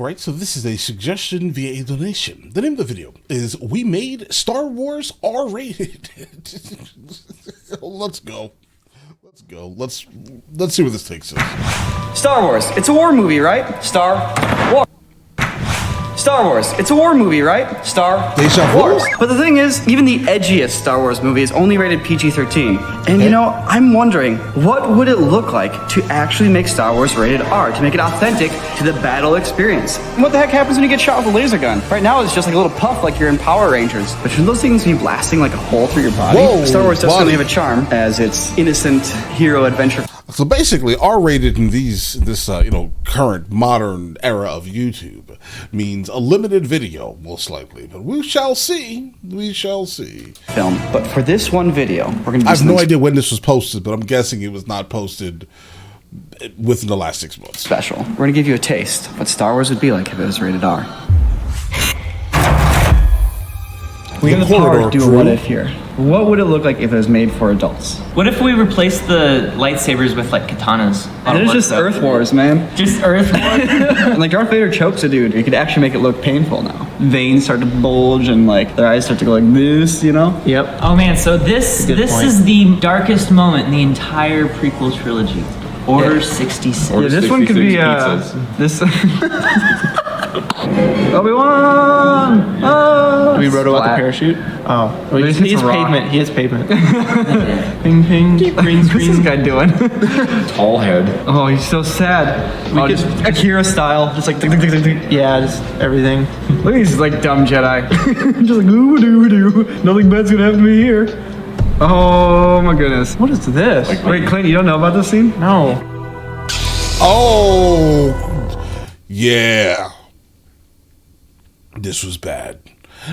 right? So this is a suggestion via a donation. The name of the video is "We Made Star Wars R-Rated." Let's go. Let's go. Let's see where this takes us. Star Wars. It's a war movie, right? Star Wars. Star Wars. It's a war movie, right? Star Wars. But the thing is, even the edgiest Star Wars movie is only rated PG-13. And you know, I'm wondering, what would it look like to actually make Star Wars rated R, to make it authentic to the battle experience? And what the heck happens when you get shot with a laser gun? Right now, it's just like a little puff like you're in Power Rangers. But should those things be blasting like a hole through your body? Whoa, Star Wars does certainly have a charm as its innocent hero adventure. So basically, R-rated in this current modern era of YouTube means a limited video, most likely. But we shall see. We shall see. Film. But for this one video, we're going to. I have no idea when this was posted, but I'm guessing it was not posted within the last 6 months. Special. We're going to give you a taste of what Star Wars would be like if it was rated R. We have the power to do a what if here. What would it look like if it was made for adults? What if we replaced the lightsabers with like katanas? And it's just Earth Wars, man. Just Earth Wars? And like Darth Vader chokes a dude. You could actually make it look painful now. Veins start to bulge and like their eyes start to go like this, you know? Yep. Oh man, so this is the darkest moment in the entire prequel trilogy. Order 66. Yeah, this one could be this. Obi-Wan! Oh, we wrote about the parachute? Oh. Well, he has pavement. He has pavement. Ping, ping, green screen. What's this guy doing? Tall head. Oh, he's so sad. We just Akira style. Just like, tick, tick, tick, tick, tick. Yeah, just everything. Look at these like dumb Jedi. Just like, ooh-doo-doo. Nothing bad's gonna happen to me here. Oh my goodness. What is this? Wait, Clint, you don't know about this scene? No. Oh, yeah. This was bad.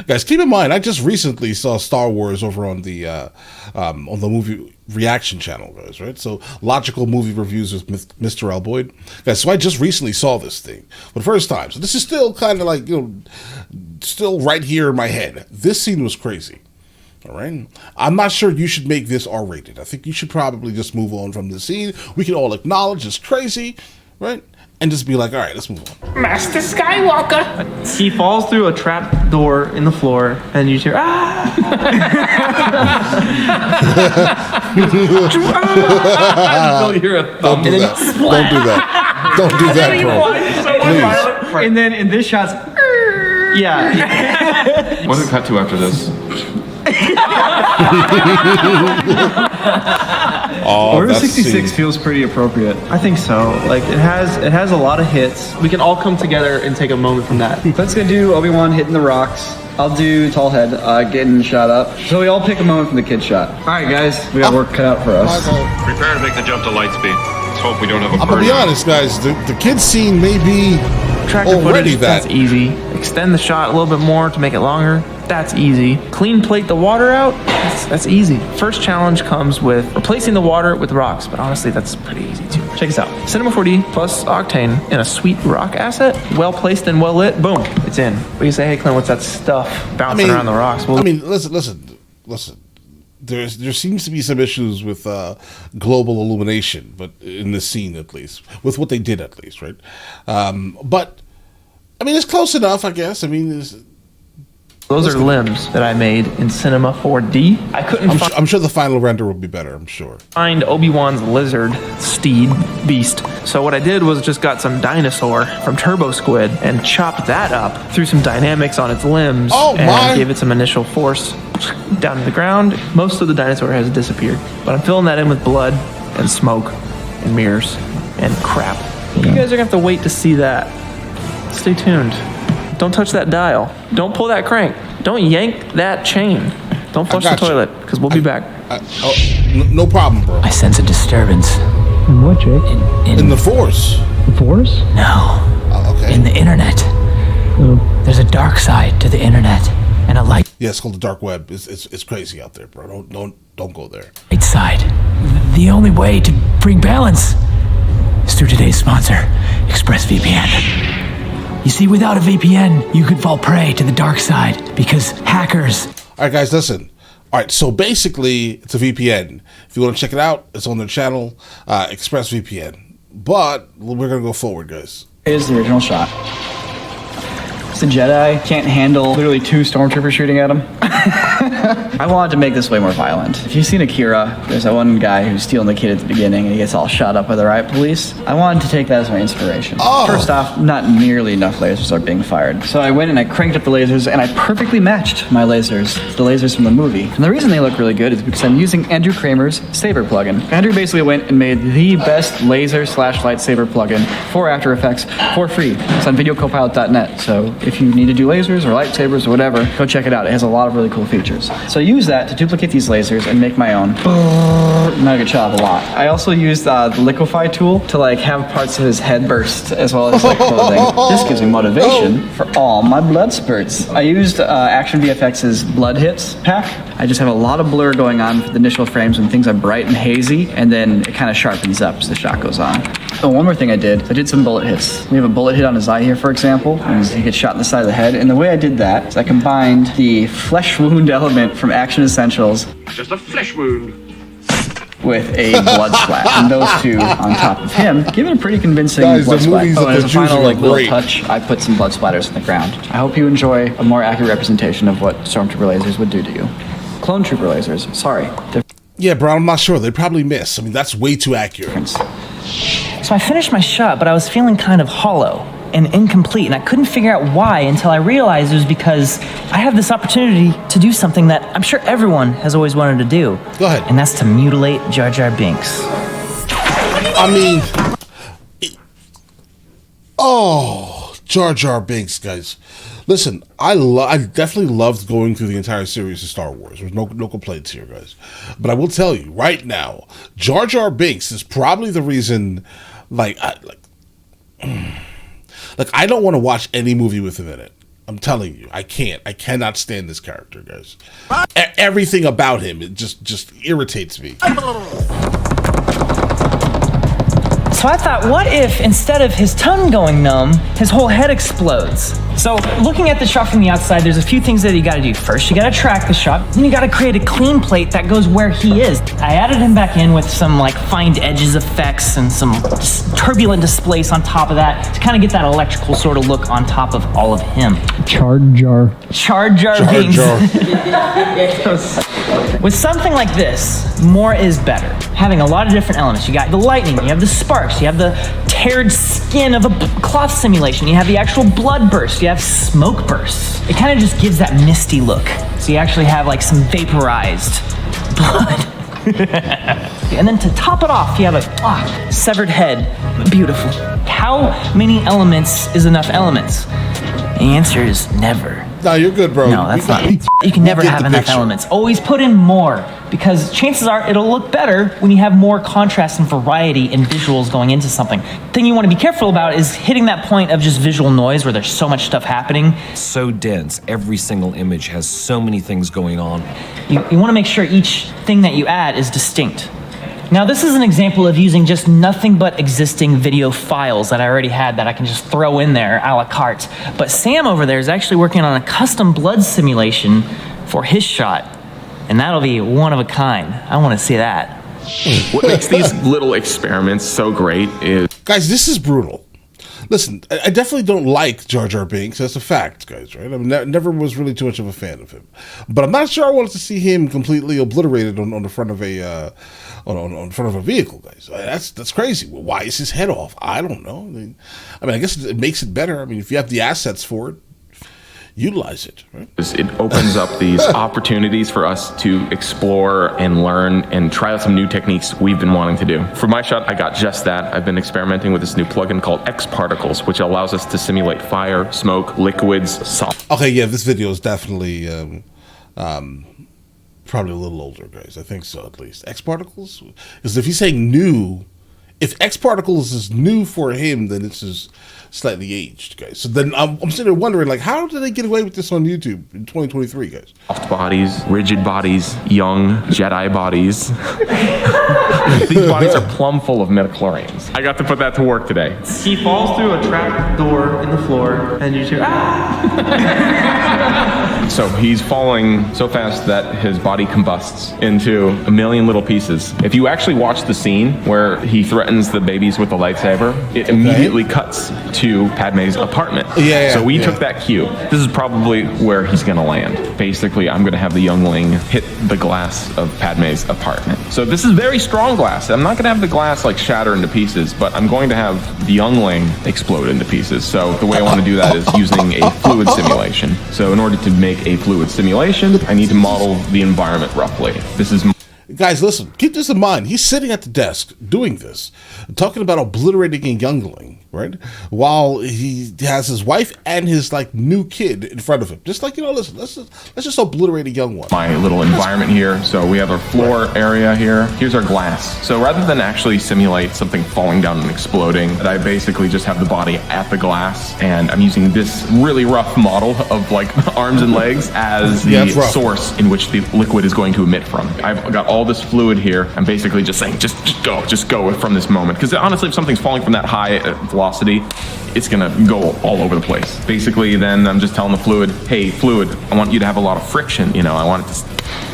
Guys, keep in mind, I just recently saw Star Wars over on the movie reaction channel, guys, right? So, Logical Movie Reviews with Mr. L. Boyd. Guys, so I just recently saw this thing for the first time. So this is still kind of like, still right here in my head. This scene was crazy. All right. I'm not sure you should make this R-rated. I think you should probably just move on from the scene. We can all acknowledge it's crazy, right? And just be like, all right, let's move on. Master Skywalker! He falls through a trap door in the floor, and you hear, ah! Don't do that. Don't do that. Don't do that, bro. Please. And then in this shot's, yeah. What does it cut to after this? Order 66 feels pretty appropriate. I think so. Like it has a lot of hits. We can all come together and take a moment from that. Clint's gonna do Obi-Wan hitting the rocks. I'll do Tall Head getting shot up. So we all pick a moment from the kid shot. All right, guys, we got work cut out for us. Prepare to make the jump to light speed. Let's hope we don't have a I'm gonna be honest, guys. The kid scene may be Tractor already footage, that's easy. Extend the shot a little bit more to make it longer. That's easy. Clean plate the water out. That's easy. First challenge comes with replacing the water with rocks, but honestly, that's pretty easy too. Check this out. Cinema 4D plus Octane in a sweet rock asset, well placed and well lit. Boom, it's in. What do you say, hey Clint? What's that stuff bouncing around the rocks? Well, listen. There seems to be some issues with global illumination, but in this scene at least, with what they did at least, right? But I mean, it's close enough, I guess. I mean, those are limbs that I made in Cinema 4D. I couldn't I'm sure the final render will be better, I'm sure. Find Obi-Wan's lizard steed beast. So what I did was just got some dinosaur from Turbo Squid and chopped that up, threw some dynamics on its limbs, and gave it some initial force down to the ground. Most of the dinosaur has disappeared, but I'm filling that in with blood and smoke and mirrors and crap. You guys are gonna have to wait to see that. Stay tuned. Don't touch that dial. Don't pull that crank. Don't yank that chain. Don't flush the toilet, because we'll be back. No problem, bro. I sense a disturbance. In what, Jake? In the Force. The Force? No. Okay. In the internet. Oh. There's a dark side to the internet, and a light. Yeah, it's called the dark web. It's crazy out there, bro. Don't go there. Light side. The only way to bring balance is through today's sponsor, ExpressVPN. You see, without a VPN, you could fall prey to the dark side because hackers. All right, guys, listen. All right, so basically, it's a VPN. If you want to check it out, it's on their channel, ExpressVPN. But we're going to go forward, guys. Here's the original shot. The Jedi can't handle literally 2 stormtroopers shooting at him. I wanted to make this way more violent. If you've seen Akira, there's that one guy who's stealing the kid at the beginning and he gets all shot up by the riot police. I wanted to take that as my inspiration. First off, not nearly enough lasers are being fired. So I went and I cranked up the lasers and I perfectly matched my lasers to the lasers from the movie. And the reason they look really good is because I'm using Andrew Kramer's Saber plugin. Andrew basically went and made the best laser/lightsaber plugin for After Effects for free. It's on videocopilot.net. So if you need to do lasers or lightsabers or whatever, go check it out. It has a lot of really cool features. So I use that to duplicate these lasers and make my own. Now I get shot up a lot. I also used the liquefy tool to like have parts of his head burst as well as like clothing. This gives me motivation for all my blood spurts. I used Action VFX's Blood Hits pack. I just have a lot of blur going on for the initial frames when things are bright and hazy, and then it kind of sharpens up as the shot goes on. Oh, one more thing I did some bullet hits. We have a bullet hit on his eye here, for example, and he gets shot in the side of the head. And the way I did that is I combined the flesh wound element from Action Essentials. Just a flesh wound. With a blood splat, and those two on top of him give it a pretty convincing blood splat. And as a final little touch, I put some blood splatters on the ground. I hope you enjoy a more accurate representation of what Stormtrooper lasers would do to you. Clone Trooper lasers, sorry. Yeah, bro, I'm not sure. They probably miss. I mean, that's way too accurate. So I finished my shot, but I was feeling kind of hollow and incomplete, and I couldn't figure out why until I realized it was because I have this opportunity to do something that I'm sure everyone has always wanted to do. Go ahead. And that's to mutilate Jar Jar Binks. I mean, Jar Jar Binks, guys. Listen, I definitely loved going through the entire series of Star Wars. There's no complaints here, guys. But I will tell you right now, Jar Jar Binks is probably the reason, I don't want to watch any movie with him in it. I'm telling you, I can't. I cannot stand this character, guys. Everything about him, it just irritates me. So I thought, what if instead of his tongue going numb, his whole head explodes? So looking at the shot from the outside, there's a few things that you gotta do. First, you gotta track the shot, then you gotta create a clean plate that goes where he is. I added him back in with some find edges effects and some turbulent displace on top of that to kind of get that electrical sort of look on top of all of him. Charred Jar Binks. With something like this, more is better. Having a lot of different elements. You got the lightning, you have the sparks, you have the teared skin of a cloth simulation, you have the actual blood burst, you have smoke bursts. It kind of just gives that misty look. So you actually have some vaporized blood. And then to top it off, you have a severed head. Beautiful. How many elements is enough elements? The answer is never. No, you're good, bro. No, that's not. You can never have enough elements. Always put in more, because chances are it'll look better when you have more contrast and variety in visuals going into something. The thing you want to be careful about is hitting that point of just visual noise where there's so much stuff happening. So dense. Every single image has so many things going on. You want to make sure each thing that you add is distinct. Now, this is an example of using just nothing but existing video files that I already had that I can just throw in there a la carte. But Sam over there is actually working on a custom blood simulation for his shot, and that'll be one of a kind. I want to see that. What makes these little experiments so great is... Guys, this is brutal. Listen, I definitely don't like Jar Jar Binks. That's a fact, guys, right? I mean, never was really too much of a fan of him. But I'm not sure I wanted to see him completely obliterated on the front of a on front of a vehicle, guys. That's crazy. Well, why is his head off? I don't know. I mean, I guess it makes it better. I mean, if you have the assets for it, utilize it, right? It opens up these opportunities for us to explore and learn and try out some new techniques we've been wanting to do. For my shot, I got just that. I've been experimenting with this new plugin called X Particles, which allows us to simulate fire, smoke, liquids, salt. Okay, yeah, this video is definitely probably a little older, guys. I think so, at least. X Particles? Because if he's saying new, if X Particles is new for him, then it's just slightly aged, guys. So then I'm sitting there wondering, how did they get away with this on YouTube in 2023, guys? Soft bodies, rigid bodies, young Jedi bodies. These bodies are plumb full of midichlorians. I got to put that to work today. He falls through a trap door in the floor, and you hear, So he's falling so fast that his body combusts into a million little pieces. If you actually watch the scene where he threatens the babies with the lightsaber, it immediately cuts to Padme's apartment. Yeah, so we took that cue. This is probably where he's going to land. Basically, I'm going to have the youngling hit the glass of Padme's apartment. So this is very strong glass. I'm not going to have the glass like shatter into pieces, but I'm going to have the youngling explode into pieces. So the way I want to do that is using a fluid simulation. So in order to make a fluid simulation, I need to model the environment roughly. This is... Guys, listen, keep this in mind. He's sitting at the desk doing this, talking about obliterating a youngling, right? While he has his wife and his like new kid in front of him. Just like, listen, let's just obliterate a young one. My little environment here. So we have our floor area here. Here's our glass. So rather than actually simulate something falling down and exploding, I basically just have the body at the glass, and I'm using this really rough model of like arms and legs as the source in which the liquid is going to emit from. I've got all this fluid here. I'm basically just saying, just go from this moment. Because honestly, if something's falling from that high velocity, it's gonna go all over the place. Basically, then I'm just telling the fluid, hey, fluid, I want you to have a lot of friction. I want it to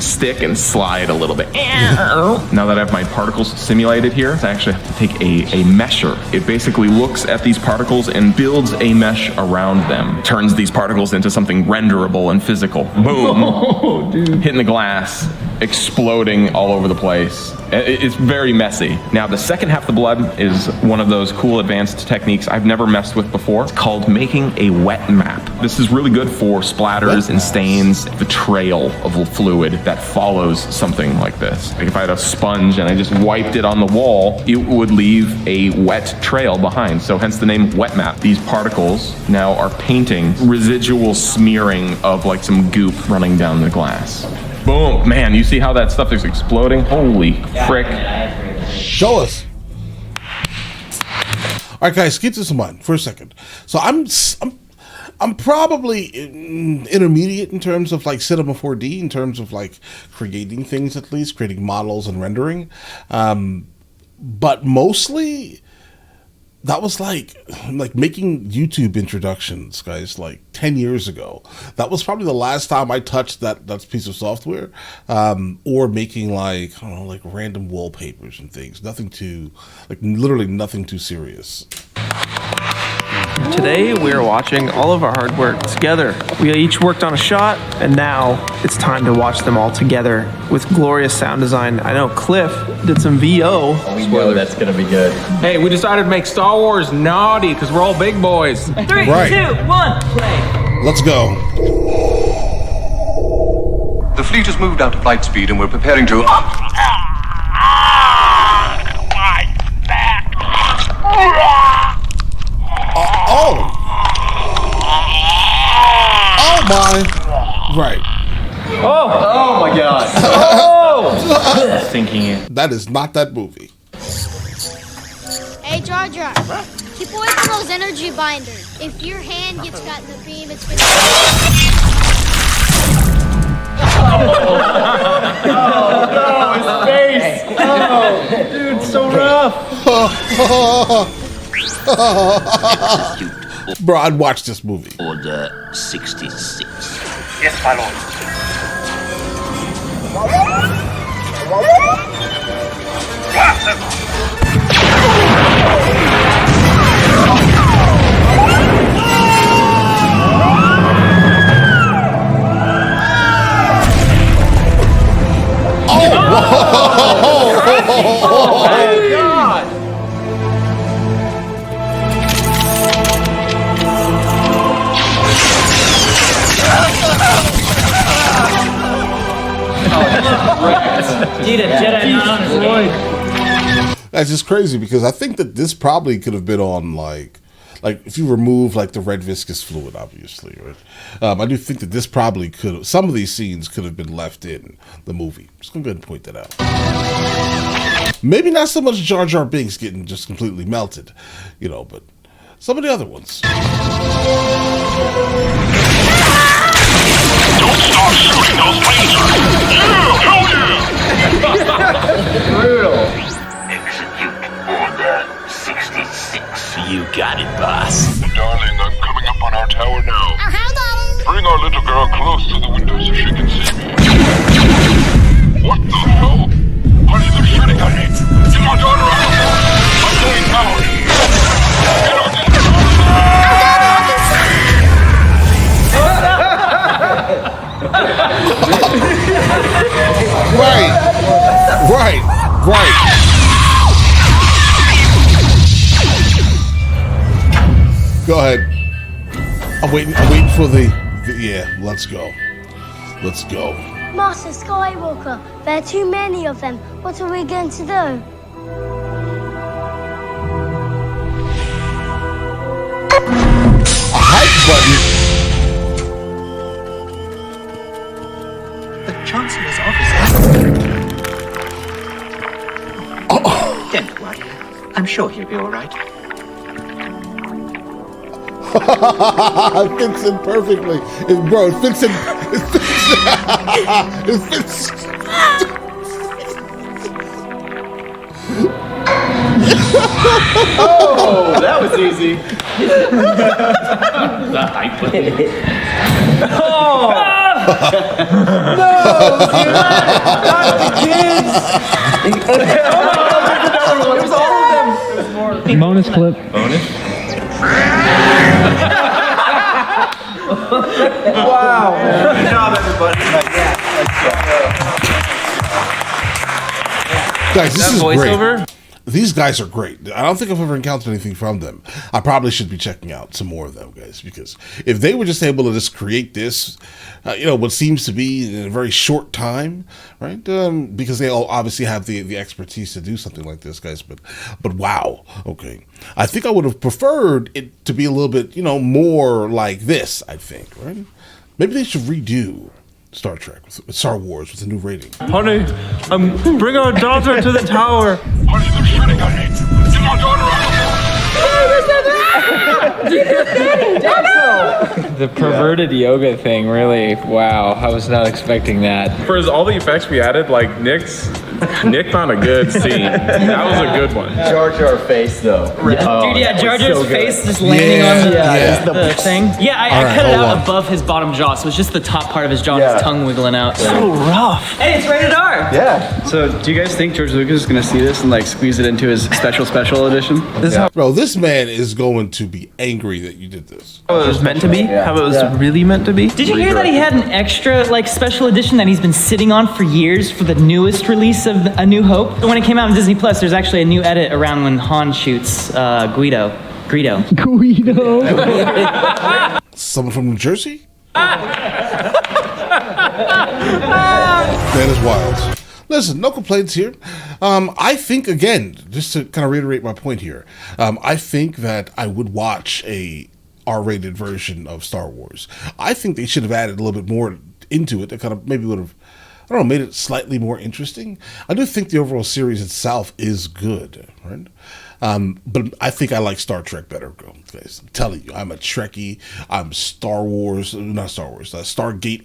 stick and slide a little bit. Now that I have my particles simulated here, I actually have to take a mesher. It basically looks at these particles and builds a mesh around them. Turns these particles into something renderable and physical. Boom. Hitting the glass, exploding all over the place. It's very messy. Now, the second half of the blood is one of those cool advanced techniques I've never messed with before. It's called making a wet map. This is really good for splatters and stains, the trail of fluid that follows something like this. Like if I had a sponge and I just wiped it on the wall, it would leave a wet trail behind. So hence the name wet map. These particles now are painting residual smearing of like some goop running down the glass. Boom, man, you see how that stuff is exploding? Holy frick. Show us. All right, guys, keep this in mind for a second. So I'm probably intermediate in terms of like Cinema 4D, in terms of like creating things, at least creating models and rendering. But mostly that was like making YouTube introductions, guys, like 10 years ago. That was probably the last time I touched that piece of software, or making like random wallpapers and things. Nothing too, literally nothing too serious. Today we're watching all of our hard work together. We each worked on a shot, and now it's time to watch them all together with glorious sound design. I know Cliff did some VO. We know that's gonna be good. Hey, we decided to make Star Wars naughty because we're all big boys. 3, 2, 1, play. Let's go. The fleet has moved out to flight speed and we're preparing to... Oh my! Right. Oh my God! Oh! Thinking it. That is not that movie. Hey Jar Jar, keep away from those energy binders. If your hand gets caught in the beam, it's gonna. Oh no! His face! Oh, dude, so rough. Bro, I'd watch this movie. Order 66. Yes, my lord. Oh my God! Dude, a Jedi not on his game. That's just crazy because I think that this probably could have been on like if you remove like the red viscous fluid, obviously, right? I do think that this probably could have, some of these scenes could have been left in the movie. Just gonna go ahead and point that out. Maybe not so much Jar Jar Binks getting just completely melted, but some of the other ones. Don't start shooting those lasers! Yeah, hell yeah! Brutal. Execute Order 66. You got it, boss. Darling, I'm coming up on our tower now. How Bring our little girl close to the window so she can see me. What the hell? Honey, they're shooting at me. Get my daughter out of here. I'm going down. Get our daughter out of here. I'm waiting for the yeah. Let's go. Let's go. Master Skywalker, there are too many of them. What are we going to do? A hype button. The Chancellor's office. Don't worry. I'm sure he'll be all right. It fits in perfectly. Bro, it fits in. It fits. Oh, that was easy. The hype button. Oh! No! Not the kids! It was all of them! It was more. Bonus clip. Bonus? Wow! Good job, everybody. Guys, this is voiceover? great. These guys are great. I don't think I've ever encountered anything from them. I probably should be checking out some more of them, guys, because if they were just able to just create this, what seems to be in a very short time, right? Because they all obviously have the expertise to do something like this, guys. But wow, okay. I think I would have preferred it to be a little bit, more like this. I think, right? Maybe they should redo Star Wars with a new rating. Honey, bring our daughter to the tower. Honey, they're shooting at me. Get my daughter out The perverted yoga thing, really, wow, I was not expecting that. For all the effects we added, like Nick found a good scene. That was a good one. Jar Jar face, though. Dude, Jar Jar's face just landing on the thing. Yeah, I cut it out above his bottom jaw, so it's just the top part of his jaw and his tongue wiggling out. So rough. Hey, it's rated R. Yeah. So, do you guys think George Lucas is going to see this and squeeze it into his special edition? Bro, this man is going to be angry that you did this. How it was meant to be? How it was really meant to be? Did you hear that he had an extra special edition that he's been sitting on for years for the newest release of A New Hope? When it came out on Disney Plus, there's actually a new edit around when Han shoots Guido. Someone from New Jersey? That is wild. Listen, no complaints here. I think, again, just to kind of reiterate my point here, I think that I would watch a R-rated version of Star Wars. I think they should have added a little bit more into it that kind of maybe would have, made it slightly more interesting. I do think the overall series itself is good, right? But I think I like Star Trek better, guys. I'm telling you, I'm a Trekkie. I'm Stargate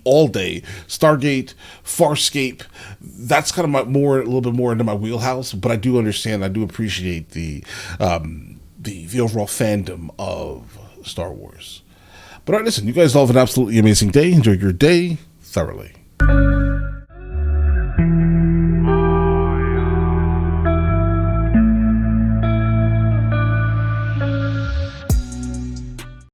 all day. Stargate, Farscape. That's kind of a little bit more into my wheelhouse. But I do understand. I do appreciate the overall fandom of Star Wars. But all right, listen, you guys all have an absolutely amazing day. Enjoy your day thoroughly.